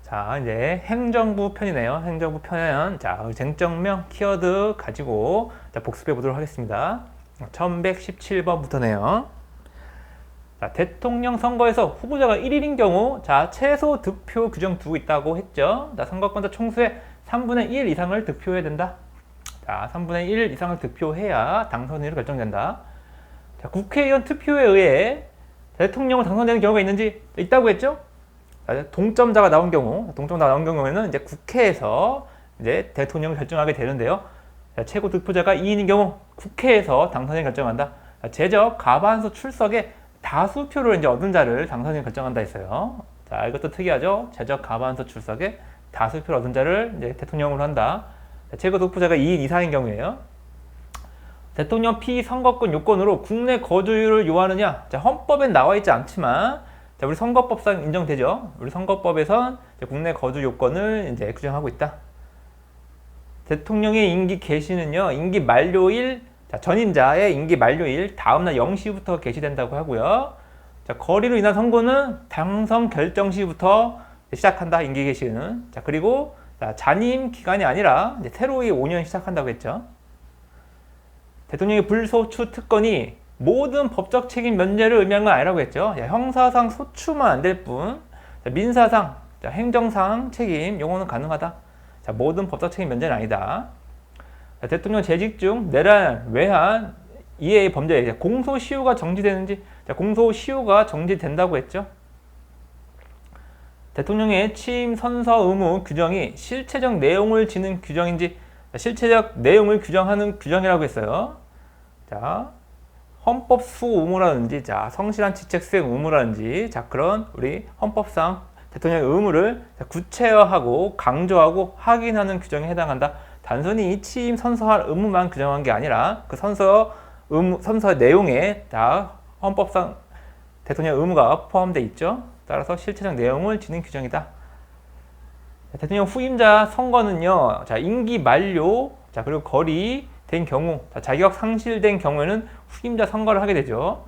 자, 이제 행정부 편이네요. 행정부 편. 자, 쟁점명 키워드 가지고 자, 복습해 보도록 하겠습니다. 1117번부터네요. 자, 대통령 선거에서 후보자가 1일인 경우, 자, 최소 득표 규정 두고 있다고 했죠. 자, 선거권자 총수의 3분의 1 이상을 득표해야 된다. 자, 3분의 1 이상을 득표해야 당선인으로 결정된다. 자, 국회의원 투표에 의해 대통령으로 당선되는 경우가 있다고 했죠? 동점자가 나온 경우에는 이제 국회에서 이제 대통령을 결정하게 되는데요. 자, 최고 득표자가 2인인 경우 국회에서 당선인을 결정한다. 자, 제적 과반수 출석에 다수표를 이제 얻은 자를 당선인을 결정한다 했어요. 자, 이것도 특이하죠? 제적 과반수 출석에 다수표를 얻은 자를 이제 대통령으로 한다. 자, 최고 득표자가 2인 이상인 경우에요. 대통령 피선거권 요건으로 국내 거주를 요하느냐? 자, 헌법엔 나와 있지 않지만, 자, 우리 선거법상 인정되죠? 우리 선거법에선 국내 거주 요건을 이제 규정하고 있다. 대통령의 임기 개시는요, 임기 만료일, 자, 전임자의 임기 만료일 다음날 0시부터 개시된다고 하고요. 자, 거리로 인한 선고는 당선 결정 시부터 시작한다. 임기 개시는. 자, 그리고 자, 잔임 기간이 아니라 이제 새로이 5년 시작한다고 했죠. 대통령의 불소추 특권이 모든 법적 책임 면제를 의미한 건 아니라고 했죠. 야, 형사상 소추만 안 될 뿐, 자, 민사상, 자, 행정상 책임 요거는 가능하다. 자, 모든 법적 책임 면제는 아니다. 자, 대통령 재직 중 내란, 외환, 이해의 범죄에 공소시효가 정지되는지, 자, 공소시효가 정지된다고 했죠. 대통령의 취임 선서 의무 규정이 실체적 내용을 지닌 규정인지, 자, 실체적 내용을 규정하는 규정이라고 했어요. 자, 헌법 수호 의무라든지, 자, 성실한 직책 수행 의무라든지, 자, 그런 우리 헌법상 대통령의 의무를 구체화하고 강조하고 확인하는 규정에 해당한다. 단순히 취임 선서할 의무만 규정한 게 아니라 그 선서 내용에 다 헌법상 대통령 의무가 포함되어 있죠. 따라서 실체적 내용을 지닌 규정이다. 대통령 후임자 선거는요, 자, 임기 만료, 자, 그리고 거리 된 경우, 자, 자격 상실된 경우에는 후임자 선거를 하게 되죠.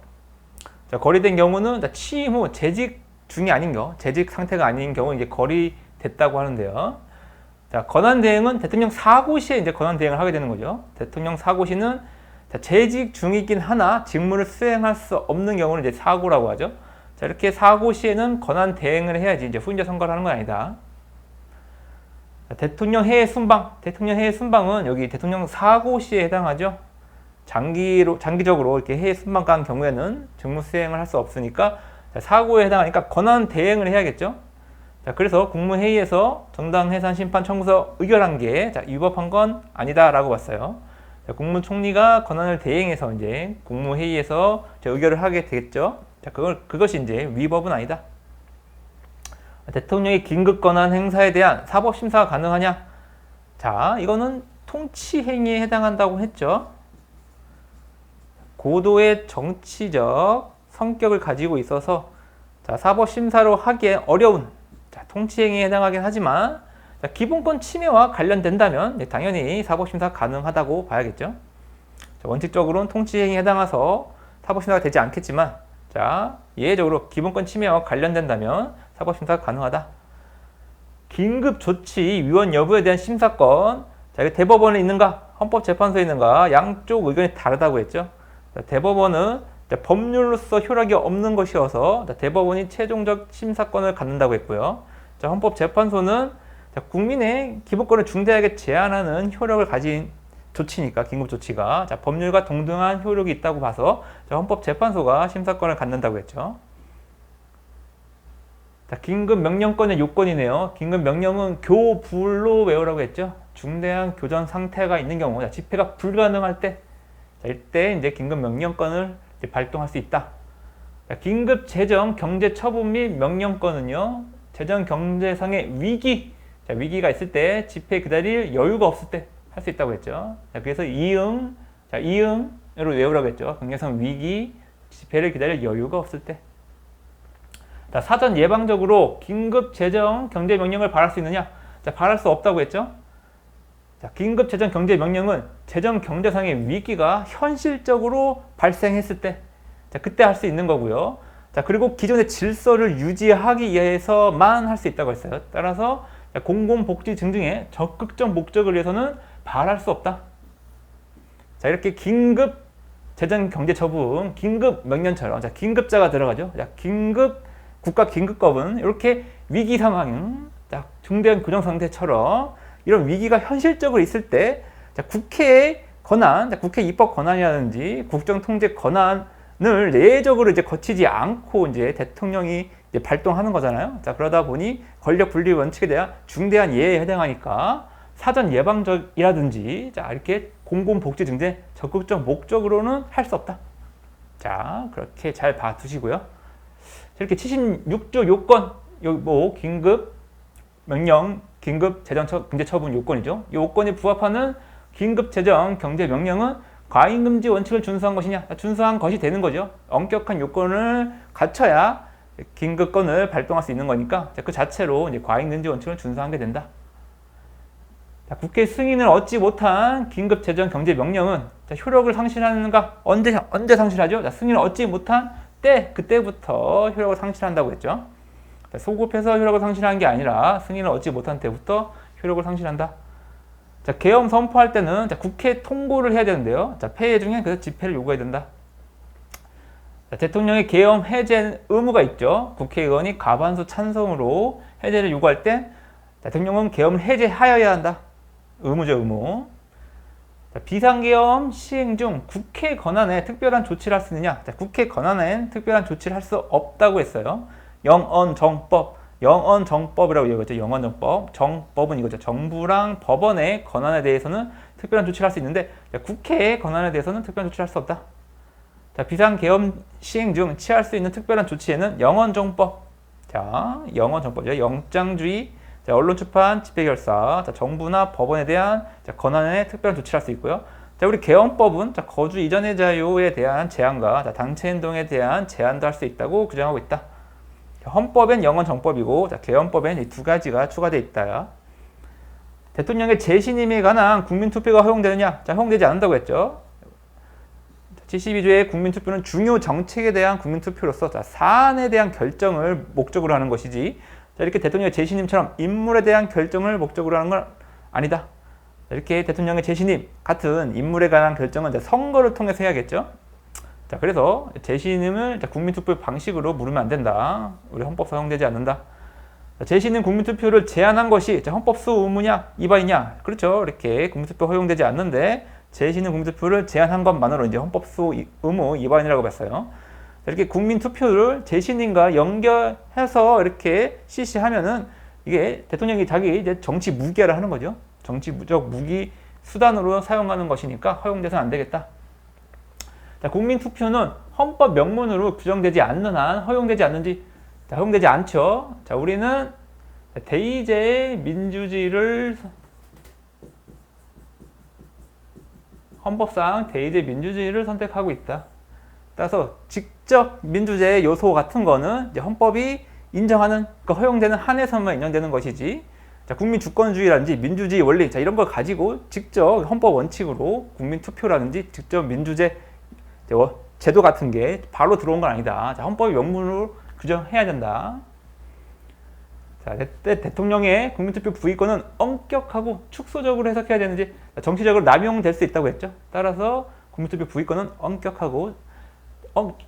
자, 거리된 경우는 자, 취임 후 재직 중이 아닌 경우, 재직 상태가 아닌 경우 이제 거리됐다고 하는데요. 자, 권한 대행은 대통령 사고 시에 이제 권한 대행을 하게 되는 거죠. 대통령 사고 시는 자, 재직 중이긴 하나 직무를 수행할 수 없는 경우는 이제 사고라고 하죠. 자, 이렇게 사고 시에는 권한 대행을 해야지 이제 후임자 선거를 하는 건 아니다. 대통령 해외 순방은 여기 대통령 사고 시에 해당하죠. 장기적으로 이렇게 해외 순방 간 경우에는 직무 수행을 할 수 없으니까 사고에 해당하니까 권한 대행을 해야겠죠. 자, 그래서 국무회의에서 정당 해산 심판 청구서 의결한 게 자, 위법한 건 아니다라고 봤어요. 자, 국무총리가 권한을 대행해서 이제 국무회의에서 의결을 하게 되겠죠. 자, 그것이 이제 위법은 아니다. 대통령의 긴급 권한 행사에 대한 사법 심사가 가능하냐? 자, 이거는 통치 행위에 해당한다고 했죠. 고도의 정치적 성격을 가지고 있어서 자, 사법 심사로 하기에 어려운 자, 통치 행위에 해당하긴 하지만 자, 기본권 침해와 관련된다면 당연히 사법 심사 가능하다고 봐야겠죠. 자, 원칙적으로는 통치 행위에 해당해서 사법 심사가 되지 않겠지만 자, 예외적으로 기본권 침해와 관련된다면 사법심사가 가능하다. 긴급조치 위헌 여부에 대한 심사권, 자, 이게 대법원에 있는가, 헌법재판소에 있는가, 양쪽 의견이 다르다고 했죠. 자, 대법원은 법률로서 효력이 없는 것이어서 자, 대법원이 최종적 심사권을 갖는다고 했고요. 자, 헌법재판소는 자, 국민의 기본권을 중대하게 제한하는 효력을 가진 조치니까 긴급조치가 자, 법률과 동등한 효력이 있다고 봐서 자, 헌법재판소가 심사권을 갖는다고 했죠. 자, 긴급명령권의 요건이네요. 긴급명령은 교불로 외우라고 했죠. 중대한 교전 상태가 있는 경우, 자, 집회가 불가능할 때, 자, 이때 이제 긴급명령권을 이제 발동할 수 있다. 자, 긴급 재정 경제 처분 및 명령권은요, 재정 경제상의 위기, 자, 위기가 있을 때 집회 기다릴 여유가 없을 때 할 수 있다고 했죠. 자, 그래서 이응으로 외우라고 했죠. 경제상 위기, 집회를 기다릴 여유가 없을 때. 자, 사전 예방적으로 긴급 재정 경제 명령을 발할 수 있느냐? 자, 발할 수 없다고 했죠. 자, 긴급 재정 경제 명령은 재정 경제상의 위기가 현실적으로 발생했을 때, 자, 그때 할 수 있는 거고요. 자, 그리고 기존의 질서를 유지하기 위해서만 할 수 있다고 했어요. 따라서 공공복지 등등의 적극적 목적을 위해서는 발할 수 없다. 자, 이렇게 긴급 재정경제처분, 긴급 명령처럼, 자, 긴급자가 들어가죠. 자, 국가 긴급법은 이렇게 위기 상황, 자, 중대한 교정 상태처럼 이런 위기가 현실적으로 있을 때, 자, 국회의 권한, 자, 국회 입법 권한이라든지 국정 통제 권한을 예외적으로 이제 거치지 않고 이제 대통령이 이제 발동하는 거잖아요. 자, 그러다 보니 권력 분리 원칙에 대한 중대한 예외에 해당하니까 사전 예방적이라든지, 자, 이렇게 공공복지 등의 적극적 목적으로는 할 수 없다. 자, 그렇게 잘 봐두시고요. 이렇게 76조 요건, 뭐 긴급 명령, 긴급 재정 경제 처분 요건이죠. 이 요건에 부합하는 긴급 재정 경제 명령은 과잉 금지 원칙을 준수한 것이냐? 준수한 것이 되는 거죠. 엄격한 요건을 갖춰야 긴급건을 발동할 수 있는 거니까 그 자체로 이제 과잉 금지 원칙을 준수한 게 된다. 자, 국회 승인을 얻지 못한 긴급 재정 경제 명령은 효력을 상실하는가? 언제 상실하죠? 자, 승인을 얻지 못한 그때부터 효력을 상실한다고 했죠. 자, 소급해서 효력을 상실하는 게 아니라 승인을 얻지 못한 때부터 효력을 상실한다. 자, 계엄 선포할 때는 국회 통보를 해야 되는데요. 자, 폐해 중에 그래서 집회를 요구해야 된다. 자, 대통령의 계엄 해제 의무가 있죠. 국회의원이 과반수 찬성으로 해제를 요구할 때 대통령은 계엄을 해제하여야 한다. 의무죠, 의무. 자, 비상계엄 시행 중 국회 권한에 특별한 조치를 할 수 있느냐? 자, 국회 권한엔 특별한 조치를 할 수 없다고 했어요. 영언정법이라고 얘기했죠. 영언정법. 정법은 이거죠. 정부랑 법원의 권한에 대해서는 특별한 조치를 할 수 있는데, 자, 국회의 권한에 대해서는 특별한 조치를 할 수 없다. 자, 비상계엄 시행 중 취할 수 있는 특별한 조치에는 영언정법. 자, 영언정법이죠. 영장주의. 자, 언론출판, 집회결사, 자, 정부나 법원에 대한 권한에 특별한 조치를 할 수 있고요. 자, 우리 계엄법은 거주 이전의 자유에 대한 제한과 단체행동에 대한 제한도 할 수 있다고 규정하고 있다. 헌법엔 영언정법이고, 계엄법엔 이 두 가지가 추가되어 있다. 대통령의 재신임에 관한 국민투표가 허용되느냐? 자, 허용되지 않는다고 했죠. 72조의 국민투표는 중요 정책에 대한 국민투표로서 사안에 대한 결정을 목적으로 하는 것이지, 이렇게 대통령의 재신임처럼 인물에 대한 결정을 목적으로 하는 건 아니다. 이렇게 대통령의 재신임 같은 인물에 관한 결정은 선거를 통해서 해야겠죠. 자, 그래서 재신임을 국민투표 방식으로 물으면 안 된다. 우리 헌법상 허용되지 않는다. 재신임 국민투표를 제한한 것이 헌법수 의무냐 위반이냐? 그렇죠. 이렇게 국민투표 허용되지 않는데 재신임 국민투표를 제한한 것만으로 이제 헌법수 의무 위반이라고 봤어요. 이렇게 국민투표를 재신임과 연결해서 이렇게 실시하면은 이게 대통령이 자기 이제 정치 무기화를 하는 거죠. 정치적 무기 수단으로 사용하는 것이니까 허용돼서는 안 되겠다. 자, 국민투표는 헌법 명문으로 규정되지 않는 한 허용되지 않는지, 자, 허용되지 않죠. 자, 우리는 대의제의 민주주의를 헌법상 대의제 민주주의를 선택하고 있다. 따라서 직접 민주제의 요소 같은 거는 이제 헌법이 인정하는, 허용되는 한에서만 인정되는 것이지, 자, 국민 주권주의라든지 민주주의 원리, 자, 이런 걸 가지고 직접 헌법 원칙으로 국민 투표라든지 직접 민주제 제도 같은 게 바로 들어온 건 아니다. 자, 헌법의 명문으로 규정해야 된다. 자, 대통령의 국민투표 부의권은 엄격하고 축소적으로 해석해야 되는지, 정치적으로 남용될 수 있다고 했죠. 따라서 국민투표 부의권은 엄격하고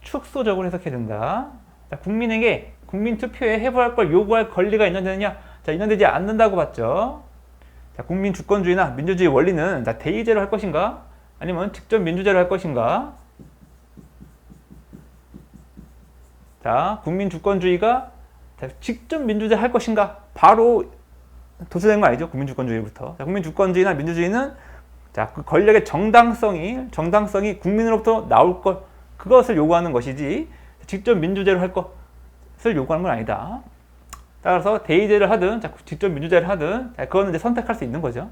축소적으로 해석해야 된다. 자, 국민에게 국민투표에 해부할 걸 요구할 권리가 인정되느냐? 자, 인정되지 않는다고 봤죠. 자, 국민 주권주의나 민주주의 원리는 대의제로 할 것인가? 아니면 직접 민주제로 할 것인가? 자, 국민 주권주의가 직접 민주제 할 것인가? 바로 도출된 거 아니죠? 국민 주권주의부터. 자, 국민 주권주의나 민주주의는 자, 그 권력의 정당성이 국민으로부터 나올 것, 그것을 요구하는 것이지 직접 민주제로 할 것을 요구하는 건 아니다. 따라서 대의제를 하든 직접 민주제를 하든 그거는 이제 선택할 수 있는 거죠.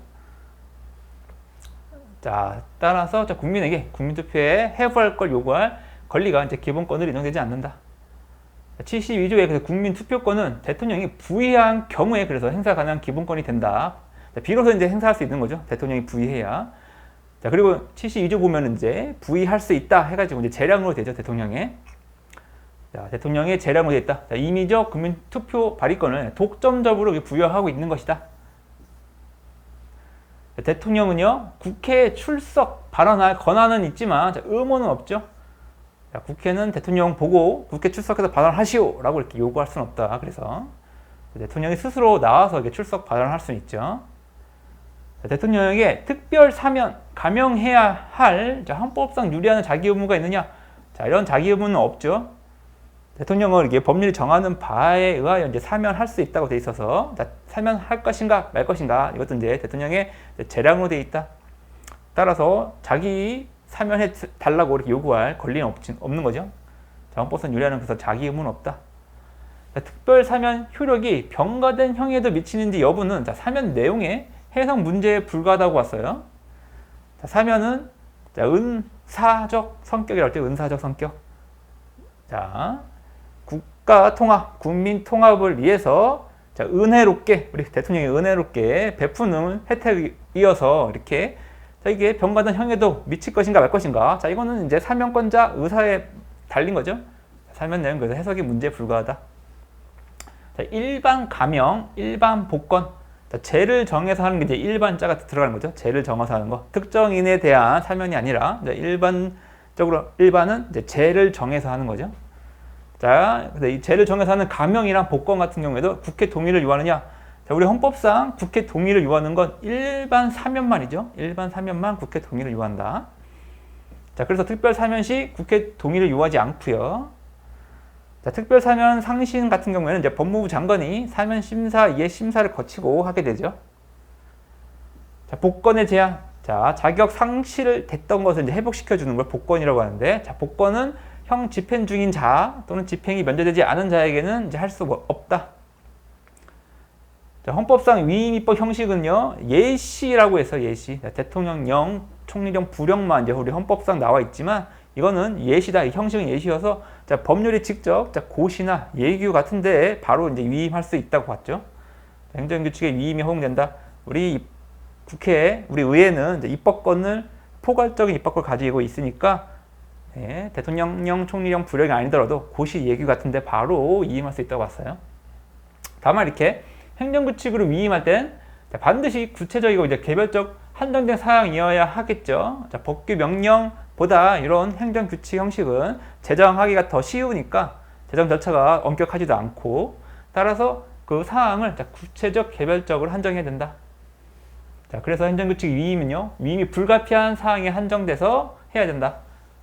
자, 따라서 국민에게 국민투표에 해부할 걸 요구할 권리가 이제 기본권으로 인정되지 않는다. 72조의 국민투표권은 대통령이 부의한 경우에 그래서 행사 가능한 기본권이 된다. 비로소 이제 행사할 수 있는 거죠. 대통령이 부의해야. 자, 그리고 72조 보면 이제 부의할 수 있다 해가지고 이제 재량으로 되죠, 대통령에. 자, 대통령의 재량으로 되어 있다. 자, 임의적 국민 투표 발의권을 독점적으로 부여하고 있는 것이다. 자, 대통령은요, 국회에 출석, 발언할 권한은 있지만 자, 의무는 없죠. 자, 국회는 대통령 보고 국회 출석해서 발언하시오 라고 이렇게 요구할 수는 없다. 그래서 대통령이 스스로 나와서 이렇게 출석 발언할 수는 있죠. 자, 대통령에게 특별 사면, 감형해야 할 자, 헌법상 유리하는 자기 의무가 있느냐? 자, 이런 자기 의무는 없죠. 대통령은 이게 법률이 정하는 바에 의하여 이제 사면할 수 있다고 돼 있어서 자, 사면할 것인가 말 것인가 이것도 이제 대통령의 재량으로 돼 있다. 따라서 자기 사면해 달라고 이렇게 요구할 권리는 없는 거죠. 자, 헌법상 유리하는 그래서 자기 의무는 없다. 자, 특별 사면 효력이 병가된 형에도 미치는지 여부는 자, 사면 내용의 해석 문제에 불과하다고 왔어요. 자, 사면은 자, 은사적 성격이라고 할 때 은사적 성격. 자, 국가 통합, 국민 통합을 위해서 자, 은혜롭게 우리 대통령이 은혜롭게 베푸는 혜택이어서 이렇게 자, 이게 병가된 형에도 미칠 것인가 말 것인가. 자, 이거는 이제 사면권자 의사에 달린 거죠. 사면 내용 그래서 해석이 문제에 불과하다. 자, 일반 감형, 일반 복권. 자, 죄를 정해서 하는 게 이제 일반자가 들어가는 거죠. 죄를 정해서 하는 거. 특정인에 대한 사면이 아니라 이제 일반적으로 일반은 이제 죄를 정해서 하는 거죠. 자, 근데 이 죄를 정해서 하는 감형이랑 복권 같은 경우에도 국회 동의를 요하느냐? 자, 우리 헌법상 국회 동의를 요하는 건 일반 사면만이죠. 일반 사면만 국회 동의를 요한다. 자, 그래서 특별 사면 시 국회 동의를 요하지 않고요. 자, 특별 사면 상신 같은 경우에는 이제 법무부 장관이 사면 심사 이해 심사를 거치고 하게 되죠. 자, 복권의 제한. 자, 자격 상실을 됐던 것을 이제 회복시켜 주는 걸 복권이라고 하는데, 자, 복권은 형 집행 중인 자 또는 집행이 면제되지 않은 자에게는 이제 할 수 없다. 자, 헌법상 위임입법 형식은요, 예시라고 해서 예시. 자, 대통령령, 총리령, 부령만 이제 우리 헌법상 나와 있지만 이거는 예시다. 이 형식은 예시여서 자, 법률이 직접 자, 고시나 예규 같은 데에 바로 이제 위임할 수 있다고 봤죠. 행정규칙에 위임이 허용된다. 우리 국회, 우리 의회는 이제 입법권을 포괄적인 입법권을 가지고 있으니까 네, 대통령령, 총리령, 부령이 아니더라도 고시 예규 같은 데 바로 위임할 수 있다고 봤어요. 다만 이렇게 행정규칙으로 위임할 땐 반드시 구체적이고 이제 개별적 한정된 사항이어야 하겠죠. 자, 법규 명령보다 이런 행정규칙 형식은 제정하기가 더 쉬우니까 제정 절차가 엄격하지도 않고 따라서 그 사항을 구체적 개별적으로 한정해야 된다. 자, 그래서 행정규칙 위임은요, 위임이 불가피한 사항에 한정돼서 해야 된다.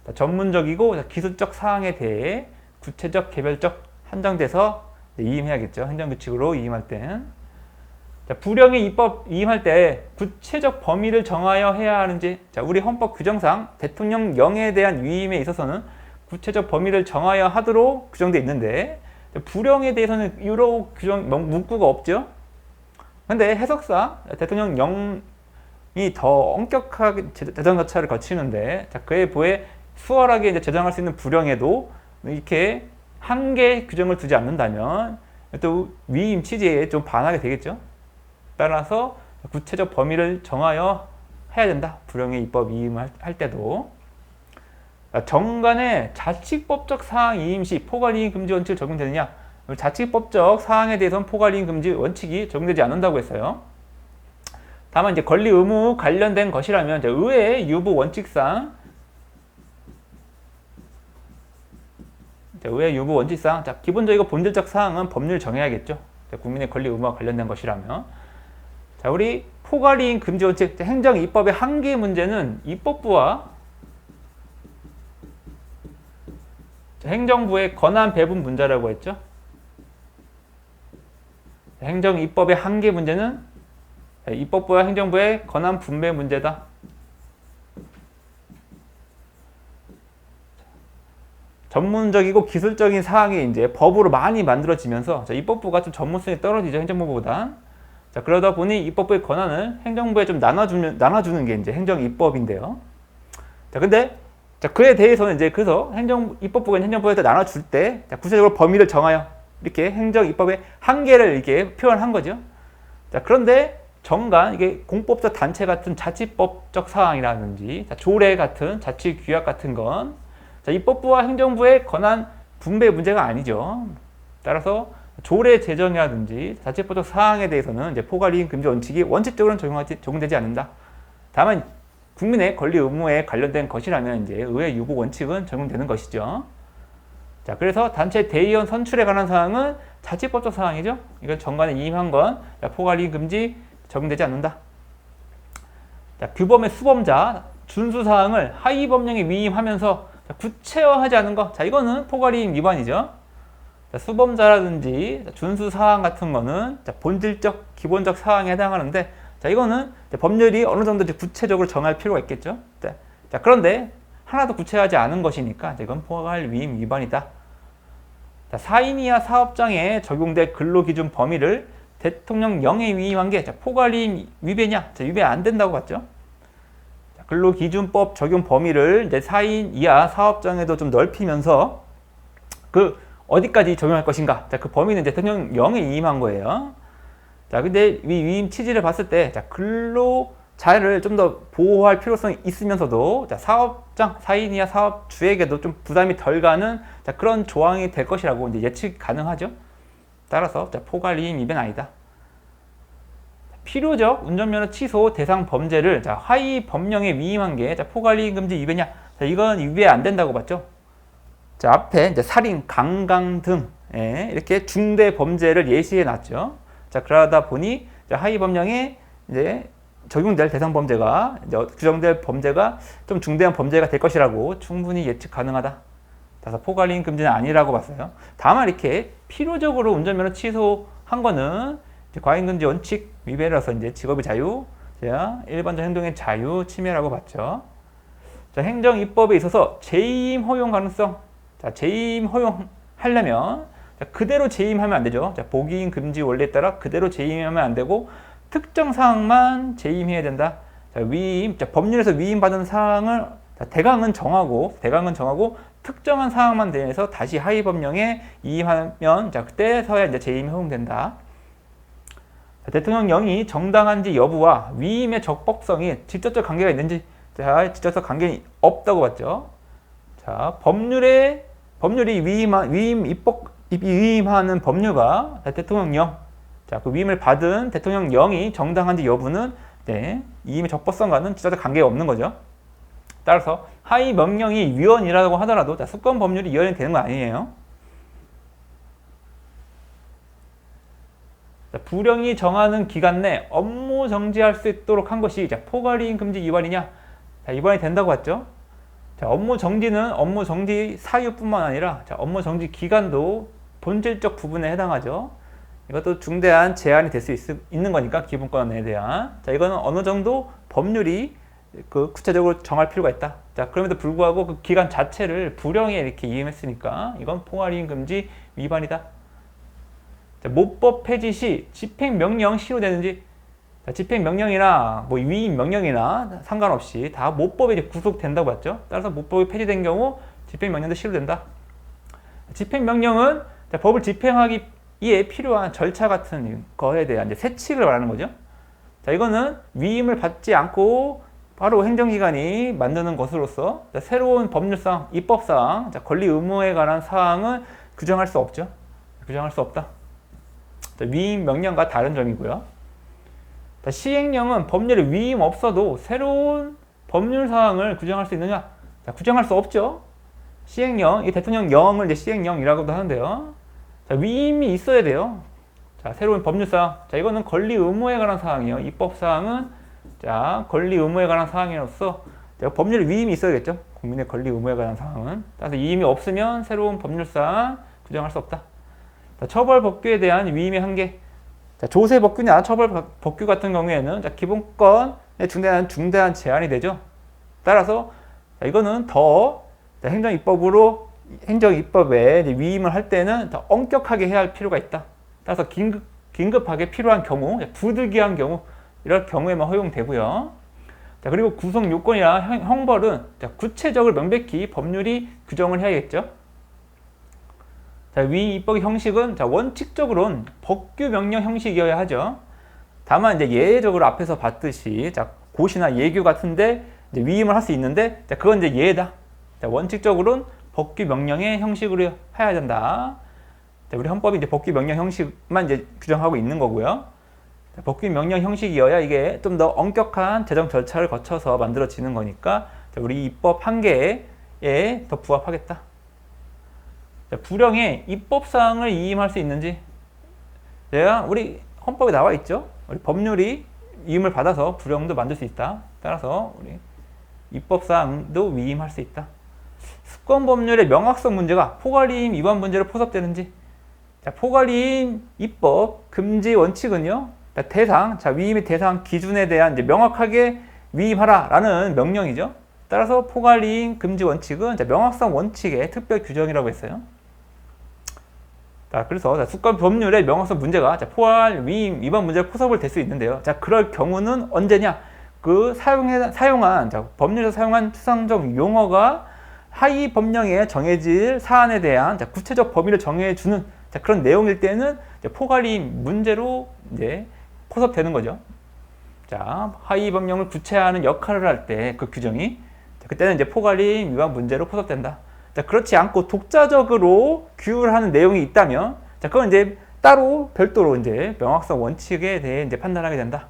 자, 전문적이고 기술적 사항에 대해 구체적 개별적 한정돼서 위임해야겠죠. 행정규칙으로 위임할 땐. 자, 부령의 입법 위임할 때 구체적 범위를 정하여 해야 하는지. 자, 우리 헌법 규정상 대통령령에 대한 위임에 있어서는 구체적 범위를 정하여 하도록 규정되어 있는데 부령에 대해서는 이런 규정 문구가 없죠. 근데 해석상 대통령령이 더 엄격하게 제정 절차를 거치는데 자, 그에 비해 수월하게 이제 제정할 수 있는 부령에도 이렇게 한계 규정을 두지 않는다면 또 위임 취지에 좀 반하게 되겠죠. 따라서 구체적 범위를 정하여 해야 된다. 부령의 입법 위임을 할 때도. 정관의 자치법적 사항 이임 시 포괄이임 금지 원칙을 적용되느냐? 자치법적 사항에 대해서는 포괄이임 금지 원칙이 적용되지 않는다고 했어요. 다만 이제 권리 의무 관련된 것이라면 의회 유보 원칙상 의회 유보 원칙상 기본적이고 본질적 사항은 법률 정해야겠죠. 국민의 권리 의무와 관련된 것이라면. 자, 우리 포괄이임 금지 원칙, 행정 입법의 한계 문제는 입법부와 행정부의 권한 배분 문제라고 했죠. 행정 입법의 한계 문제는 입법부와 행정부의 권한 분배 문제다. 전문적이고 기술적인 사항이 이제 법으로 많이 만들어지면서 입법부가 좀 전문성이 떨어지죠. 행정부보다. 자, 그러다 보니 입법부의 권한을 행정부에 좀 나눠주는 게 이제 행정 입법인데요. 자, 근데 그에 대해서는 이제 그래서 입법부가 행정부에다 나눠줄 때 구체적으로 범위를 정하여 이렇게 행정 입법의 한계를 이렇게 표현한 거죠. 자, 그런데 정관 이게 공법적 단체 같은 자치법적 사항이라든지 조례 같은 자치 규약 같은 건 자, 입법부와 행정부의 권한 분배 문제가 아니죠. 따라서 조례 제정이라든지 자치법적 사항에 대해서는 이제 포괄이익 금지 원칙이 원칙적으로는 적용되지 않는다. 다만 국민의 권리 의무에 관련된 것이라면 이제 의회 유보 원칙은 적용되는 것이죠. 자, 그래서 단체 대의원 선출에 관한 사항은 자치법적 사항이죠. 이건 정관에 위임한 건 포괄이익 금지 적용되지 않는다. 자, 규범의 수범자 준수 사항을 하위 법령에 위임하면서 구체화하지 않은 거. 자, 이거는 포괄이익 위반이죠. 자, 수범자라든지 준수 사항 같은 거는 본질적 기본적 사항에 해당하는데, 자, 이거는 법률이 어느 정도 구체적으로 정할 필요가 있겠죠. 자, 그런데 하나도 구체하지 않은 것이니까 이건 포괄 위임 위반이다. 자, 4인 이하 사업장에 적용될 근로기준 범위를 대통령령에 위임한 게 포괄 위임 위배냐? 자, 위배 안 된다고 봤죠. 자, 근로기준법 적용 범위를 이제 4인 이하 사업장에도 좀 넓히면서 그 어디까지 적용할 것인가? 자, 그 범위는 대통령령에 위임한 거예요. 자, 근데 이 위임 취지를 봤을 때, 자, 근로자를 좀 더 보호할 필요성이 있으면서도, 자, 사업장, 4인 이하 사업주에게도 좀 부담이 덜 가는, 자, 그런 조항이 될 것이라고 이제 예측 가능하죠. 따라서, 자, 포괄 위임 위배는 아니다. 필요적 운전면허 취소 대상 범죄를, 자, 하위 법령에 위임한 게, 자, 포괄 위임 금지 위배냐? 자, 이건 위배 안 된다고 봤죠. 자, 앞에 이제 살인, 강간 등, 이렇게 중대 범죄를 예시해 놨죠. 자, 그러다 보니 하위 법령에 이제 적용될 대상 범죄가 이제 규정될 범죄가 좀 중대한 범죄가 될 것이라고 충분히 예측 가능하다. 그래서 포괄 위임 금지는 아니라고 봤어요. 다만 이렇게 필요적으로 운전면허 취소한 거는 이제 과잉 금지 원칙 위배라서 이제 직업의 자유, 자, 일반적 행동의 자유 침해라고 봤죠. 자, 행정 입법에 있어서 재임 허용 가능성. 자, 재임 허용하려면 자, 그대로 재임하면 안 되죠. 자, 복위임 금지 원리에 따라 그대로 재임하면 안 되고 특정 사항만 재임해야 된다. 자, 위임, 자, 법률에서 위임받은 사항을 자, 대강은 정하고 특정한 사항만 대해서 다시 하위 법령에 위임하면 자, 그때서야 이제 재임이 허용된다. 자, 대통령령이 정당한지 여부와 위임의 적법성이 직접적 관계가 있는지, 자, 직접적 관계는 없다고 봤죠. 자, 법률이 위임하는 법률과 대통령령, 자, 그 위임을 받은 대통령령이 정당한지 여부는 위임의 적법성과는 직접적 관계가 없는 거죠. 따라서 하위 명령이 위헌이라고 하더라도 자, 수권 법률이 위헌이 되는 거 아니에요. 자, 부령이 정하는 기간 내 업무 정지할 수 있도록 한 것이 자, 포괄 위임 금지 위반이냐? 자, 위반이 된다고 했죠. 자, 업무 정지는 업무 정지 사유뿐만 아니라 자, 업무 정지 기간도 본질적 부분에 해당하죠. 이것도 중대한 제한이 될 수 있는 거니까 기본권에 대한. 자, 이거는 어느 정도 법률이 그 구체적으로 정할 필요가 있다. 자, 그럼에도 불구하고 그 기간 자체를 불령에 이렇게 위임했으니까 이건 포괄 위임 금지 위반이다. 자, 모법 폐지 시 집행명령 시효되는지. 자, 집행명령이나 뭐 위임 명령이나 상관없이 다 모법에 이제 구속된다고 봤죠. 따라서 모법이 폐지된 경우 집행명령도 시효된다. 집행명령은 자, 법을 집행하기에 필요한 절차 같은 거에 대한 이제 세칙을 말하는 거죠. 자, 이거는 위임을 받지 않고 바로 행정기관이 만드는 것으로서 자, 새로운 법률상, 입법상 자, 권리 의무에 관한 사항은 규정할 수 없죠. 규정할 수 없다. 자, 위임 명령과 다른 점이고요. 자, 시행령은 법률에 위임 없어도 새로운 법률 사항을 규정할 수 있느냐? 자, 규정할 수 없죠. 시행령, 이 대통령령을 이제 시행령이라고도 하는데요. 자, 위임이 있어야 돼요. 자, 새로운 법률사항. 자, 이거는 권리 의무에 관한 사항이에요. 입법사항은 자, 권리 의무에 관한 사항이로서 법률에 위임이 있어야겠죠. 국민의 권리 의무에 관한 사항은. 따라서 위임이 없으면 새로운 법률사항 규정할 수 없다. 자, 처벌 법규에 대한 위임의 한계. 자, 조세 법규나 처벌 법규 같은 경우에는 자, 기본권에 중대한 제한이 되죠. 따라서 자, 이거는 더 자, 행정입법에 위임을 할 때는 더 엄격하게 해야 할 필요가 있다. 따라서 긴급하게 필요한 경우, 부득이한 경우 이럴 경우에만 허용되고요. 자, 그리고 구성 요건이나 형벌은 자, 구체적으로 명백히 법률이 규정을 해야겠죠. 자, 위 입법 형식은 자, 원칙적으로는 법규 명령 형식이어야 하죠. 다만 이제 예외적으로 앞에서 봤듯이 자, 고시나 예규 같은데 이제 위임을 할 수 있는데 자, 그건 이제 예외다. 자, 원칙적으로는 법규 명령의 형식으로 해야 된다. 자, 우리 헌법이 이제 법규 명령 형식만 이제 규정하고 있는 거고요. 자, 법규 명령 형식이어야 이게 좀 더 엄격한 제정 절차를 거쳐서 만들어지는 거니까 자, 우리 입법 한계에 더 부합하겠다. 자, 불령에 입법사항을 이임할 수 있는지, 우리 헌법에 나와 있죠. 우리 법률이 위임을 받아서 불령도 만들 수 있다. 따라서 우리 입법사항도 위임할 수 있다. 수권법률의 명확성 문제가 포괄위임 위반 문제로 포섭되는지. 자, 포괄위임 입법 금지 원칙은요. 대상, 자, 위임의 대상 기준에 대한 이제 명확하게 위임하라라는 명령이죠. 따라서 포괄위임 금지 원칙은 명확성 원칙의 특별 규정이라고 했어요. 자, 그래서 수권 법률의 명확성 문제가 포괄 위임 위반 문제로 포섭을 될 수 있는데요. 자, 그럴 경우는 언제냐? 그 사용한 법률에서 사용한 추상적 용어가 하위 법령에 정해질 사안에 대한 구체적 범위를 정해주는 그런 내용일 때는 포괄위임 문제로 이제 포섭되는 거죠. 자, 하위 법령을 구체화하는 역할을 할 때 그 규정이 그때는 이제 포괄위임 위반 문제로 포섭된다. 자, 그렇지 않고 독자적으로 규율하는 내용이 있다면, 자, 그건 이제 따로 별도로 이제 명확성 원칙에 대해 이제 판단하게 된다.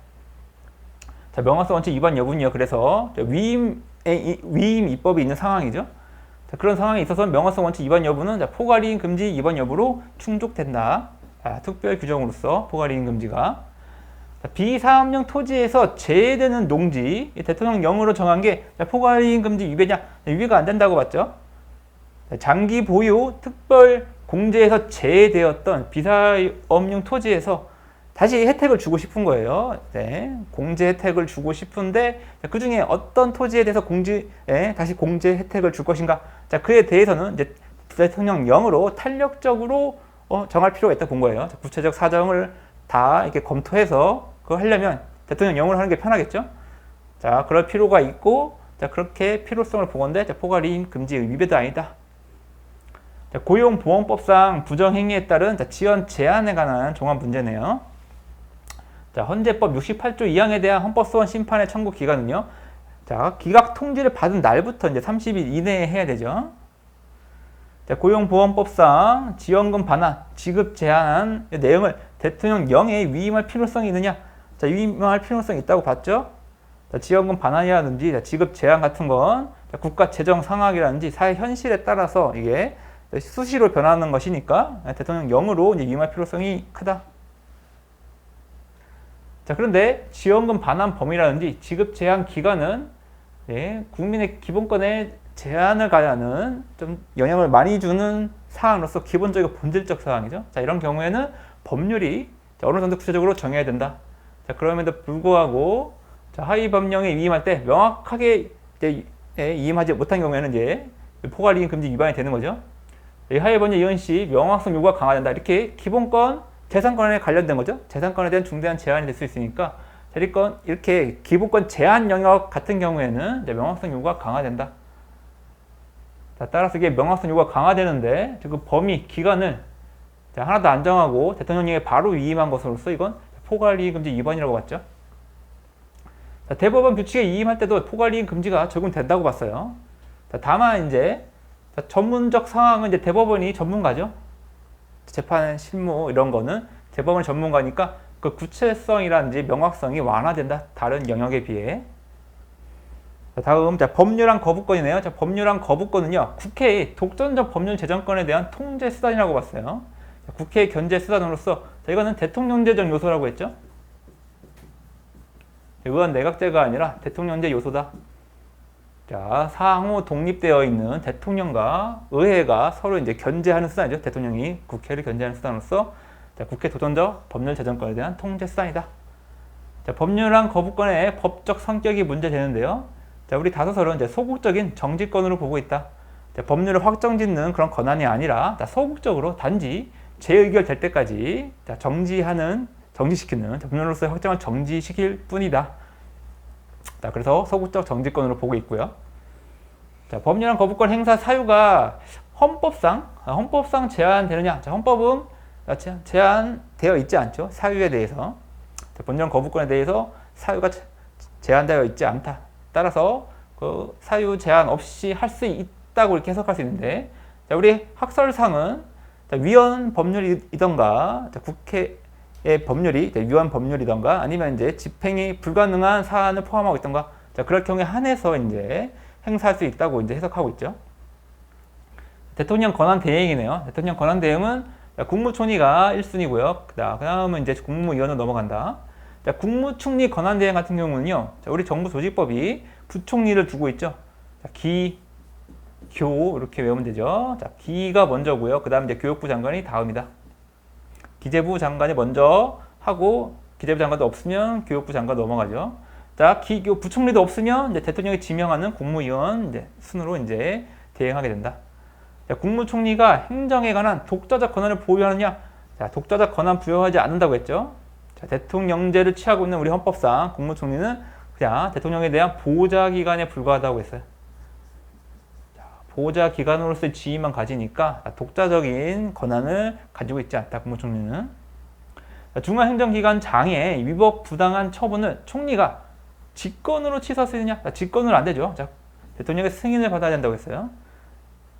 자, 명확성 원칙 위반 여부는요. 그래서 위임 입법이 있는 상황이죠. 자, 그런 상황에 있어서 명확성 원칙 위반 여부는 포괄이임 금지 위반 여부로 충족된다. 특별 규정으로서 포괄이임 금지가. 자, 비사업용 토지에서 제외되는 농지, 대통령령으로 정한 게 포괄이임 금지 위배냐? 위배가 안 된다고 봤죠. 장기 보유 특별 공제에서 제외되었던 비사업용 토지에서 다시 혜택을 주고 싶은 거예요. 네, 공제 혜택을 주고 싶은데 그 중에 어떤 토지에 대해서 다시 공제 혜택을 줄 것인가? 자, 그에 대해서는 이제 대통령령으로 탄력적으로 정할 필요가 있다 본 거예요. 자, 구체적 사정을 다 이렇게 검토해서 그거 하려면 대통령령으로 하는 게 편하겠죠? 자, 그럴 필요가 있고, 자, 그렇게 필요성을 보건데 포괄이임 금지 위배도 아니다. 자, 고용보험법상 부정행위에 따른 지연 제한에 관한 종합 문제네요. 자, 헌재법 68조 2항에 대한 헌법소원 심판의 청구 기간은요. 자, 기각 통지를 받은 날부터 이제 30일 이내에 해야 되죠. 자, 고용보험법상 지원금 반환, 지급 제한 내용을 대통령령에 위임할 필요성이 있느냐? 자, 위임할 필요성이 있다고 봤죠. 자, 지원금 반환이라든지 지급 제한 같은 건 국가 재정 상황이라든지 사회 현실에 따라서 이게 수시로 변하는 것이니까 대통령령으로 이제 위임할 필요성이 크다. 자, 그런데 지원금 반환 범위라든지 지급 제한 기간은 국민의 기본권에 제한을 가하는 좀 영향을 많이 주는 사항으로서 기본적이고 본질적 사항이죠. 자, 이런 경우에는 법률이 어느 정도 구체적으로 정해야 된다. 자, 그럼에도 불구하고 하위 법령에 위임할 때 명확하게 위임하지 못한 경우에는 이제 포괄이임 금지 위반이 되는 거죠. 하위 법령 이원 시 명확성 요구가 강화된다. 이렇게 기본권, 재산권에 관련된 거죠. 재산권에 대한 중대한 제한이 될 수 있으니까 자리권 이렇게 기본권 제한 영역 같은 경우에는 이제 명확성 요구가 강화된다. 자, 따라서 이게 명확성 요구가 강화되는데 그 범위, 기간을 하나도 안 정하고 대통령령에 바로 위임한 것으로서 이건 포괄이임 금지 위반이라고 봤죠. 자, 대법원 규칙에 위임할 때도 포괄이임 금지가 적용된다고 봤어요. 자, 다만 이제 전문적 상황은 이제 대법원이 전문가죠. 재판 실무 이런 거는 대법원이 전문가니까 그 구체성이라든지 명확성이 완화된다. 다른 영역에 비해. 자, 다음 법률안 거부권이네요. 자, 법률안 거부권은요. 국회의 독점적 법률 제정권에 대한 통제 수단이라고 봤어요. 자, 국회의 견제 수단으로서 이거는 대통령제적 요소라고 했죠. 의원 내각제가 아니라 대통령제 요소다. 자, 상호 독립되어 있는 대통령과 의회가 서로 이제 견제하는 수단이죠. 대통령이 국회를 견제하는 수단으로서 국회 도전적 법률 제정권에 대한 통제 수단이다. 자, 법률안 거부권의 법적 성격이 문제되는데요. 자, 우리 다소설은 이제 소극적인 정지권으로 보고 있다. 자, 법률을 확정짓는 그런 권한이 아니라 소극적으로 단지 재의결될 때까지 정지시키는 법률로서의 확정을 정지시킬 뿐이다. 자, 그래서 소극적 정지권으로 보고 있고요. 자, 법률안 거부권 행사 사유가 헌법상 제한되느냐? 자, 헌법은 제한되어 있지 않죠. 사유에 대해서. 자, 법률안 거부권에 대해서 사유가 제한되어 있지 않다. 따라서 그 사유 제한 없이 할 수 있다고 이렇게 해석할 수 있는데 자, 우리 학설상은 자, 위헌 법률이던가 자, 국회의 법률이 자, 위헌 법률이던가 아니면 이제 집행이 불가능한 사안을 포함하고 있던가 자, 그럴 경우에 한해서 이제 행사할 수 있다고 이제 해석하고 있죠. 대통령 권한 대행이네요. 대통령 권한 대행은 자, 국무총리가 1순위고요. 그 다음은 이제 국무위원으로 넘어간다. 자, 국무총리 권한 대행 같은 경우는요. 자, 우리 정부 조직법이 부총리를 두고 있죠. 자, 기, 교 이렇게 외우면 되죠. 자, 기가 먼저고요. 그 다음 이제 교육부 장관이 다음이다. 기재부 장관이 먼저 하고 기재부 장관도 없으면 교육부 장관 넘어가죠. 자, 기교 부총리도 없으면 이제 대통령이 지명하는 국무위원 이제 순으로 이제 대행하게 된다. 자, 국무총리가 행정에 관한 독자적 권한을 보유하느냐? 자, 독자적 권한 부여하지 않는다고 했죠. 자, 대통령제를 취하고 있는 우리 헌법상 국무총리는 그냥 대통령에 대한 보좌기관에 불과하다고 했어요. 자, 보좌기관으로서의 지위만 가지니까 독자적인 권한을 가지고 있지 않다. 국무총리는. 자, 중앙행정기관 장애 위법 부당한 처분을 총리가 직권으로 취소할 수 있느냐? 자, 직권으로 안 되죠. 자, 대통령의 승인을 받아야 된다고 했어요.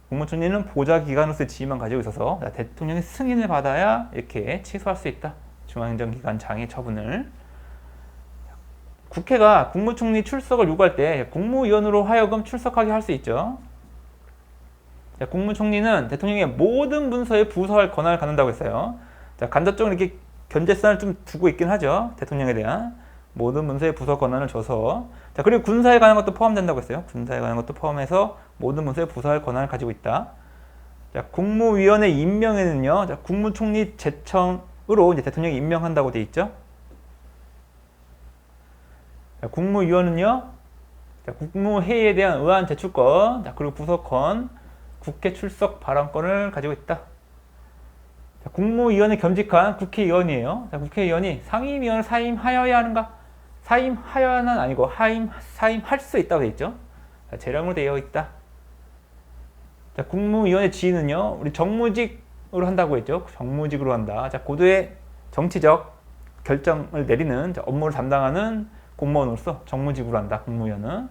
국무총리는 보좌기관으로서의 지위만 가지고 있어서 대통령의 승인을 받아야 이렇게 취소할 수 있다. 중앙행정기관 장애 처분을. 국회가 국무총리 출석을 요구할 때 국무위원으로 하여금 출석하게 할 수 있죠. 국무총리는 대통령의 모든 문서에 부서할 권한을 갖는다고 했어요. 자, 간접적으로 이렇게 견제성을 좀 두고 있긴 하죠. 대통령에 대한 모든 문서에 부서 권한을 줘서. 자, 그리고 군사에 관한 것도 포함된다고 했어요. 군사에 관한 것도 포함해서 모든 문서에 부서할 권한을 가지고 있다. 자, 국무위원회 임명에는요. 자, 국무총리 제청으로 이제 대통령이 임명한다고 돼 있죠. 자, 국무위원은요. 자, 국무회의에 대한 의안 제출권, 자, 그리고 부서권, 국회 출석 발언권을 가지고 있다. 자, 국무위원을 겸직한 국회의원이에요. 자, 국회의원이 상임위원을 사임하여야 하는가? 사임하여야는 아니고 사임할 수 있다고 되어 있죠. 자, 재량으로 되어 있다. 자, 국무위원의 지위는요. 우리 정무직으로 한다고 했죠. 정무직으로 한다. 자, 고도의 정치적 결정을 내리는 자, 업무를 담당하는 공무원으로서 정무직으로 한다. 국무위원은.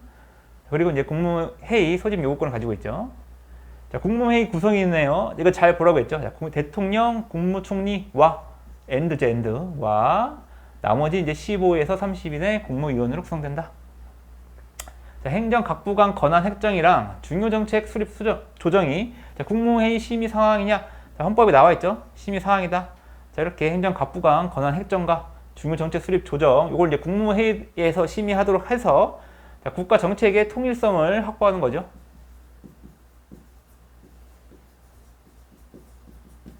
그리고 이제 국무회의 소집 요구권을 가지고 있죠. 자, 국무회의 구성이 있네요. 이거 잘 보라고 했죠. 자, 대통령, 국무총리와 엔드와 나머지 이제 15에서 30인의 국무위원으로 구성된다. 자, 행정각부 간 권한 획정이랑 중요정책 수립 조정이 자, 국무회의 심의 상황이냐? 자, 헌법에 나와 있죠. 심의 상황이다. 자, 이렇게 행정각부 간 권한 획정과 중요정책 수립 조정 이걸 이제 국무회의에서 심의하도록 해서 자, 국가 정책의 통일성을 확보하는 거죠.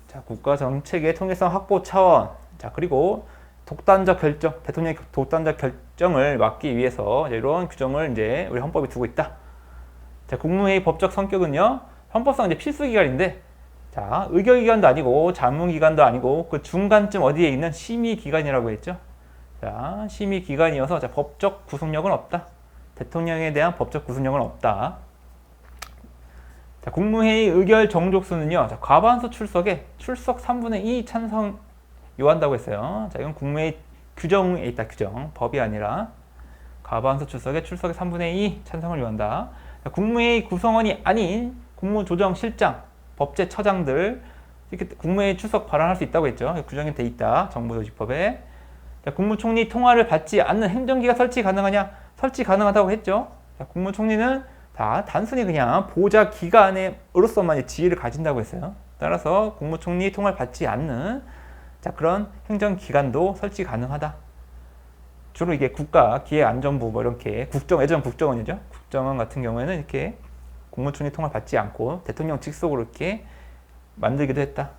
자, 국가 정책의 통일성 확보 차원. 자, 그리고 독단적 결정, 대통령의 독단적 결정을 막기 위해서 이런 규정을 이제 우리 헌법에 두고 있다. 자, 국무회의 법적 성격은요, 헌법상 이제 필수 기관인데, 자, 의결기관도 아니고, 자문기관도 아니고, 그 중간쯤 어디에 있는 심의기관이라고 했죠. 자, 심의기관이어서 자, 법적 구속력은 없다. 대통령에 대한 법적 구속력은 없다. 자, 국무회의 의결 정족수는요, 자, 과반수 출석에 출석 3분의 2 찬성 요한다고 했어요. 자, 이건 국무회의 규정에 있다. 규정. 법이 아니라 과반수 출석에 출석의 3분의 2 찬성을 요한다. 자, 국무회의 구성원이 아닌 국무조정실장, 법제처장들 이렇게 국무회의 출석 발언할 수 있다고 했죠. 규정이 돼 있다. 정부조직법에. 자, 국무총리 통화를 받지 않는 행정기가 설치 가능하냐? 설치 가능하다고 했죠. 자, 국무총리는 다 단순히 그냥 보좌기관으로서만 지위를 가진다고 했어요. 따라서 국무총리 통화를 받지 않는 자, 그런 행정기관도 설치 가능하다. 주로 이게 국가기획안전부 뭐 이렇게 예전 국정원이죠. 국정원 같은 경우에는 이렇게 국무총리 통화 받지 않고 대통령 직속으로 이렇게 만들기도 했다.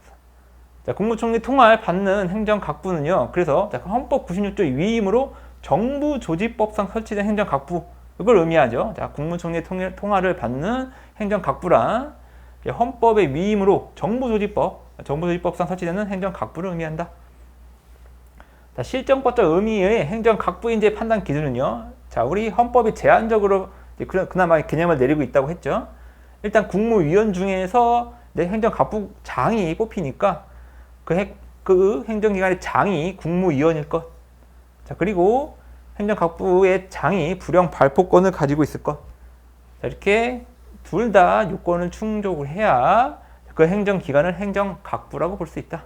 자, 국무총리 통화를 받는 행정각부는요. 그래서 자, 헌법 96조 위임으로 정부조직법상 설치된 행정각부 이걸 의미하죠. 자, 국무총리 통화를 받는 행정각부란 헌법의 위임으로 정부조직법상 설치되는 행정각부를 의미한다. 자, 실정법적 의미의 행정각부인재 판단 기준은요. 자, 우리 헌법이 제한적으로 그나마 개념을 내리고 있다고 했죠. 일단 국무위원 중에서 행정각부장이 뽑히니까 그 행정기관의 장이 국무위원일 것. 자, 그리고 행정각부의 장이 불령 발포권을 가지고 있을 것. 자, 이렇게 둘 다 요건을 충족을 해야 그 행정기관을 행정각부라고 볼 수 있다.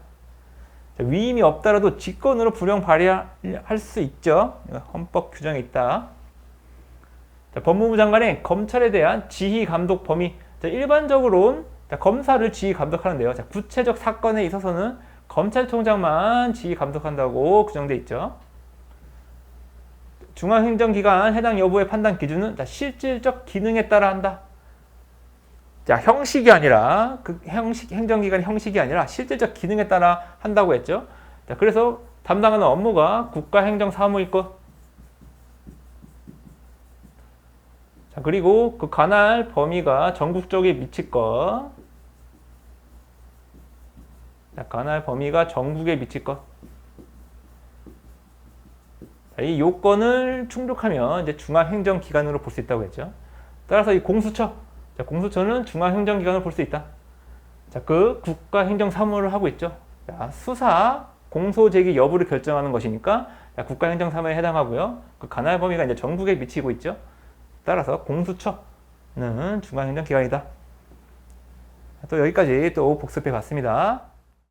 자, 위임이 없더라도 직권으로 불용 발의할 수 있죠. 헌법 규정에 있다. 자, 법무부 장관의 검찰에 대한 지휘 감독 범위. 자, 일반적으로는 검사를 지휘 감독하는데요. 자, 구체적 사건에 있어서는 검찰총장만 지휘 감독한다고 규정돼 있죠. 중앙행정기관 해당 여부의 판단 기준은 실질적 기능에 따라 한다. 자, 형식이 아니라 행정기관의 형식이 아니라 실질적 기능에 따라 한다고 했죠. 자, 그래서 담당하는 업무가 국가행정사무일 것. 자, 그리고 그 관할 범위가 전국적에 미칠 것. 자, 관할 범위가 전국에 미칠 것. 자, 이 요건을 충족하면 이제 중앙행정기관으로 볼 수 있다고 했죠. 따라서 이 공수처. 자, 공수처는 중앙행정기관을 볼 수 있다. 자, 그 국가행정사무를 하고 있죠. 자, 수사, 공소제기 여부를 결정하는 것이니까 국가행정사무에 해당하고요. 그 관할 범위가 이제 전국에 미치고 있죠. 따라서 공수처는 중앙행정기관이다. 또 여기까지 또 복습해 봤습니다.